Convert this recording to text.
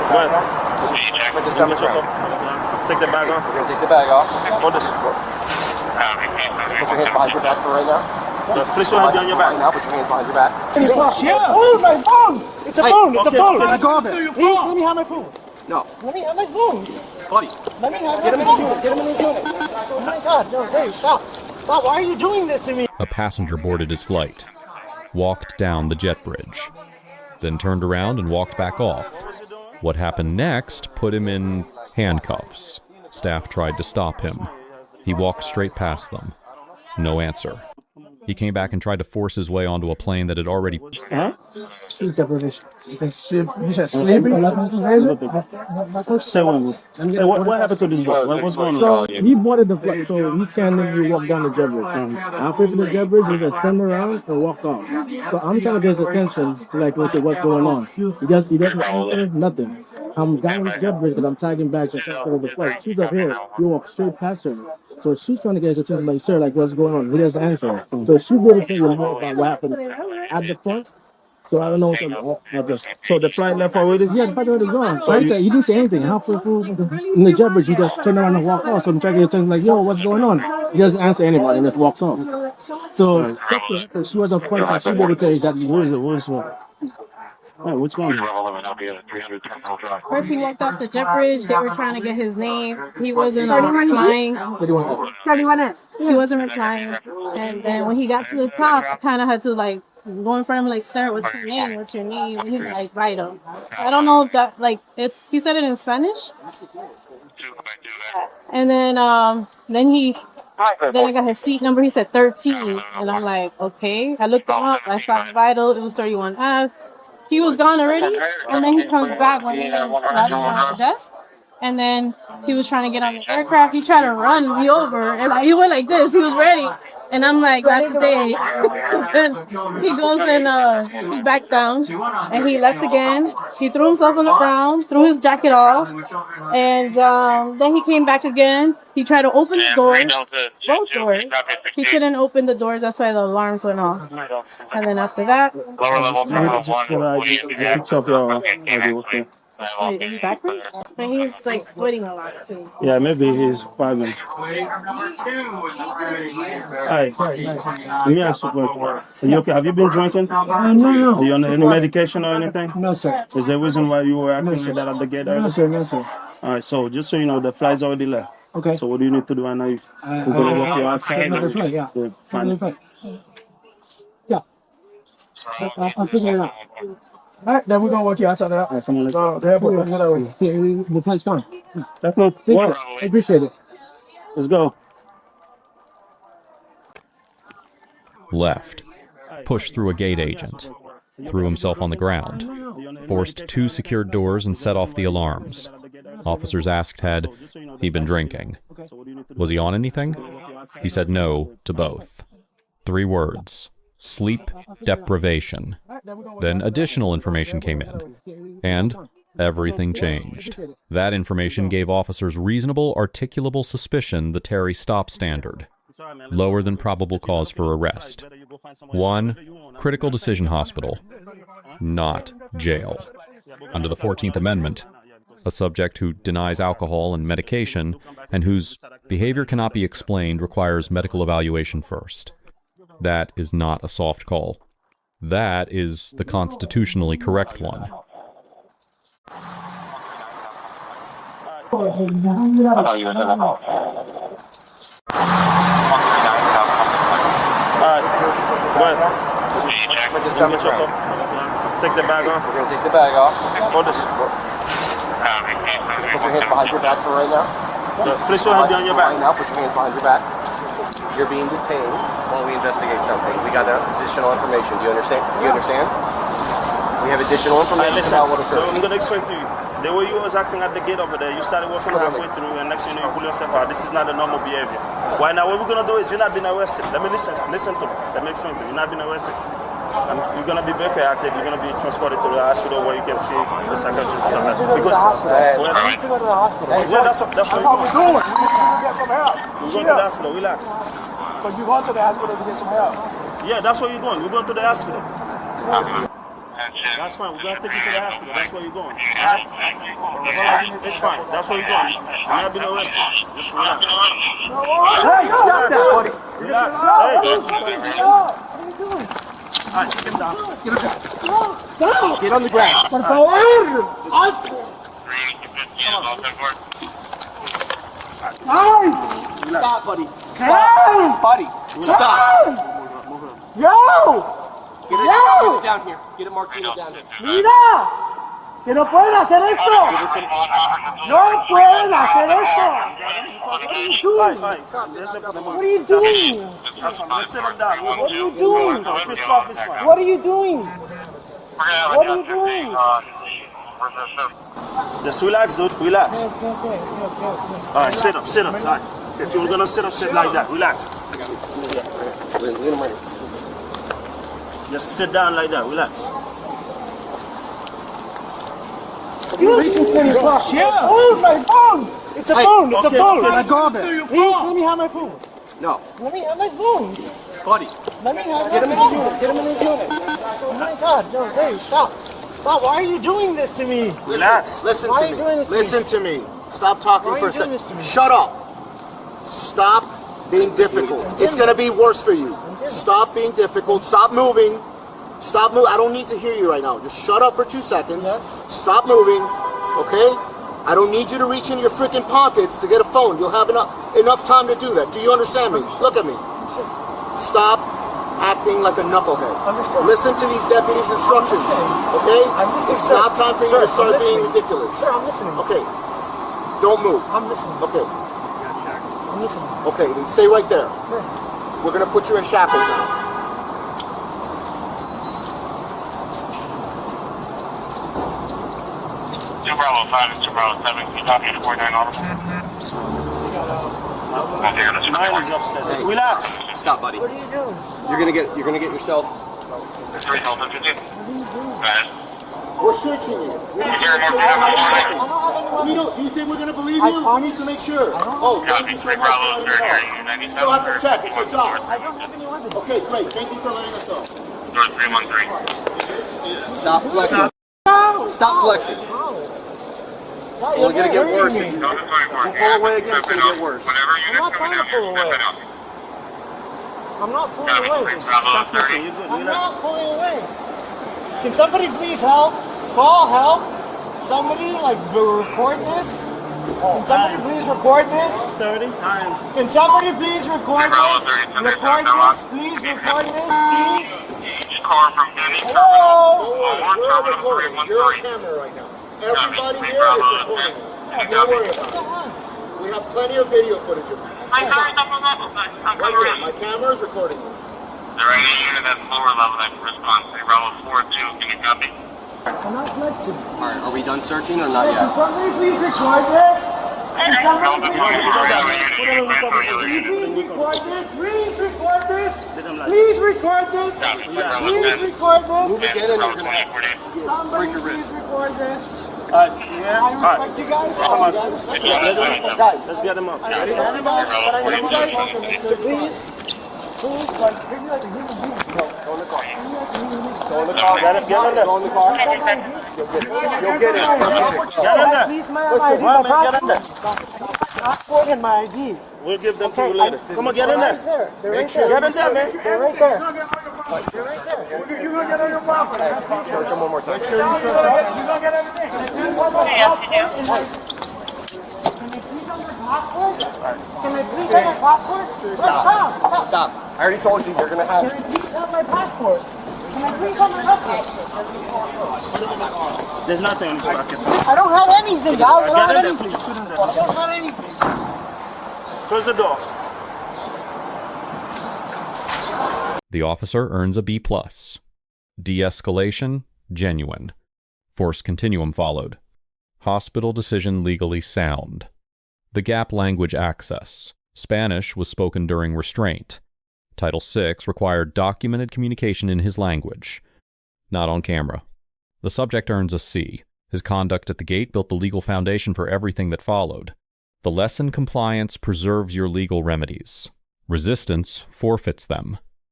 Go ahead. Put the stomach around. Take the bag off. We're gonna take the bag off. Hold this. Put your hands behind your back for right now. Place your hand behind your back. Right now, put your hands behind your back. Yeah. Oh, my phone. It's a phone. It's a phone. Let go of it. Please, let me have my phone. No. Let me have my phone. Buddy. Let me have my phone. Get him in the unit. Oh my God, no, hey, stop. Stop. Why are you doing this to me? A passenger boarded his flight, walked down the jet bridge, then turned around and walked back off. What happened next put him in handcuffs. Staff tried to stop him. He walked straight past them. No answer. He came back and tried to force his way onto a plane that had already... Huh? Sleep deprivation. You said sleeping? Say what happened to this boy? What's going on? So he boarded the flight. So he scanned and he walked down the jet bridge. After the jet bridge, he just turned around and walked off. So I'm trying to get his attention to like what's going on. He doesn't answer nothing. I'm down the jet bridge because I'm tagging bags and stuff over the flight. She's up here. You walk straight past her. So she's trying to get his attention, like, sir, like, what's going on? He doesn't answer. So she really thinking more about what happened at the front. So I don't know. So the flight left already? Yeah, the flight already gone. So he didn't say anything. Halfway through in the jet bridge, he just turned around and walked off. So I'm trying to get attention, like, yo, what's going on? He doesn't answer anybody and just walks off. So she was on point, so she able to tell exactly what is it. Oh, what's going on? First, he walked off the jet bridge. They were trying to get his name. He wasn't replying. 31. He wasn't replying. And then when he got to the top, I kind of had to like go in front of him, like, sir, what's your name? What's your name? And he's like, Vito. I don't know if that, like, it's, he said it in Spanish. And then I got his seat number. He said 13. And I'm like, okay. I looked him up. I saw Vito. It was 31F. He was gone already, and then he comes back when he was riding on the desk. And then he was trying to get on the aircraft. He tried to run me over, and like, he went like this. He was ready, and I'm like, "Not today." And he goes and he backed down, and he left again. He threw himself on the ground, threw his jacket off, and then he came back again. He tried to open the doors, both doors. He couldn't open the doors. That's why the alarms went off. And then after that, wait, he's backwards? But he's like sweating a lot too. Yeah, maybe he's pregnant. Alright, let me ask you a question. Are you okay? Have you been drinking? No. Are you on any medication or anything? No, sir. Is there a reason why you were acting like that at the gate? No, sir. Alright, so just so you know, the flight's already left. Okay. So what do you need to do right now? We're going to walk you outside. Another flight, yeah. Fine. Yeah. I'll figure it out. All right, then we're going to walk you outside of that. Alright, come on, let's go. The airport. The flight's gone. That's not What? I appreciate it. Let's go. Left, pushed through a gate agent, threw himself on the ground, forced 2 secured doors and set off the alarms. Officers asked had he been drinking. Was he on anything? He said no to both. 3 words: sleep deprivation. Then additional information came in, and everything changed. That information gave officers reasonable, articulable suspicion the Terry stop standard, lower than probable cause for arrest. 1, critical decision hospital, not jail. Under the 14th Amendment, a subject who denies alcohol and medication and whose behavior cannot be explained requires medical evaluation first. That is not a soft call. That is the constitutionally correct one. Put the stomach around. Take the bag off. We're gonna take the bag off. Hold this. Put your hands behind your back for right now. Place your hand behind your back. Right now, put your hands behind your back. You're being detained while we investigate something. We got additional information. Do you understand? We have additional information about what occurred. I'm going to explain to you. The way you was acting at the gate over there, you started walking halfway through, and next thing you know, you pull yourself out. This is not a normal behavior. Why now? What we're going to do is you're not being arrested. Let me listen to me. Let me explain to you. You're not being arrested. You're going to be very active. You're going to be transported to the hospital where you can see the psychiatrist. Because I need to go to the hospital. Yeah, that's what we're doing. We need to get some help. We're going to the hospital. Relax. Because you're going to the hospital to get some help. Yeah, that's what you're going. We're going to the hospital. That's fine. We're gonna take you to the hospital. That's where you're going. Alright? It's fine. That's where you're going. You're not being arrested. Just relax. Hey, stop that, buddy. Relax. Hey. Alright, take him down. Get on the ground. Relax. Stop, buddy. Stop. Buddy, stop. Yo! Get it down here. Get it Marquino down here. ¡Mira! ¡Que no pueden hacer esto! ¡No pueden hacer esto! What are you doing? Let's sit him down. What are you doing? Fist off is fine. What are you doing? What are you doing? Just relax, dude. Relax. Alright, sit up, sit up. Alright. If you're gonna sit up, sit like that. Relax. Just sit down like that. Relax. Excuse me. Oh, my phone! It's a phone. It's a phone. Okay. Please, let me have my phone. No, Let me have my phone. buddy. Let me have my phone. Get him in his unit. Oh my God, no, hey, stop. Stop. Why are you doing this to me? Relax. Listen Why to are you me. doing this to Listen to me. Stop talking Why are for a you doing second. this to me? Shut up. Stop being difficult. It's gonna be worse for you. Stop being difficult. Stop moving. Stop moving. I don't need to hear you right now. Just shut up for 2 seconds. Yes. Stop moving. Okay? I don't need you to reach in your freaking pockets to get a phone. You'll have enough time to do that. Do you understand me? Look at me. Stop acting like a knucklehead. Understood. Listen to these deputies' instructions. Okay? I'm listening, It's sir. not time for you Sir, to start I'm being listening. ridiculous. Sir, I'm listening. Okay. Don't move. I'm listening. Okay. I'm listening. Okay, then stay right there. We're gonna put you in shackles now. Two Bravo 5 and 2 Bravo 7. Can you copy the 49 audible? Mine is upstairs. Relax. Stop, buddy. What are you doing? You're gonna get yourself. It's original 52. Go ahead. We're searching you. We need to Here, make sure Mark, all we have right. Do you think we're gonna believe I you? We promise- need to make sure. Oh, thank Copy you so 3 much for Bravo letting me 3 know. here. You still have to check. It's your job. I don't have any weapons. Okay, great. Thank you for letting us know. Door 313. Stop flexing. Stop flexing. It'll get worse. Go to 24. Pull away again, it's gonna get worse. Whatever I'm unit's not coming trying down to here, pull step away. it out. I'm not pulling Copy away. 3 Bravo Stop 30. fishing. You're good. I'm Relax. not pulling away. Can somebody please help? Call help. Somebody record this. Can somebody please record this? 30 times. Can somebody please record Bravo this? 30, Record this, please. Record this, please. Each car from any Hello. terminal. We're Terminal recording. You're on 313. camera right now. Everybody Copy 3 here is Bravo recording. 10. Don't worry about Come on. it. We have plenty of video footage of you. My car's up on level. I'm Right coming here. around. My camera is recording you. Is there any unit at lower level that can respond? 3 Bravo 42. Can you copy? I'm not flexing. Alright, are we done searching or not Can yet? somebody please record this? Can somebody Delta please 24. record We have this? a unit. You can transfer the other unit. Please record this. Please record this. Please record this. Copy. 3 Bravo Please 10. record this. Move again and Bravo you're gonna 2048. Somebody break your please wrist. record this. Alright, I yeah. respect you guys. Come on. Guys, Let's get him up. I respect you guys, but I need you guys to please, treat me like a human being. Go in the car. Get him there. Go in the car. You'll get it. Get in there. Please, my ID, my Get in there. passport and my ID. We'll give them to you later. Come on, get in Right there. there. They're right there. Get in there, man. They're right there. They're right there. You're gonna get on your property. Search him one more time. You're gonna get everything. Can I please have my passport? Can I please have my passport? Stop. Stop. I already told you you're gonna Can have. I please have my passport? Can I please have my passport? There's nothing in this pocket. I don't have anything, guys. I don't Get have in there. anything. Put your foot in I there. don't have anything. Close the door. The officer earns a B+. De-escalation, genuine. Force continuum followed. Hospital decision legally sound. The gap language access. Spanish was spoken during restraint. Title VI required documented communication in his language. Not on camera. The subject earns a C. His conduct at the gate built the legal foundation for everything that followed. The lesson compliance preserves your legal remedies. Resistance forfeits them.